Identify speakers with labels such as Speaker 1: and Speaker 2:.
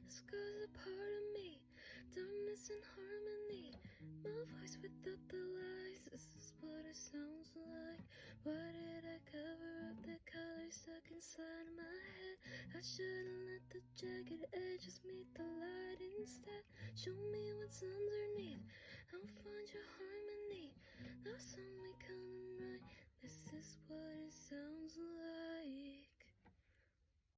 Speaker 1: This goes a part of me, darkness and harmony. My voice without the lies, this is what it sounds like. Why did I cover up the colors stuck inside my head? I should've let the jagged edges meet the light instead. Show me what's underneath, I'll find your harmony. That song we couldn't write, this is what it sounds like.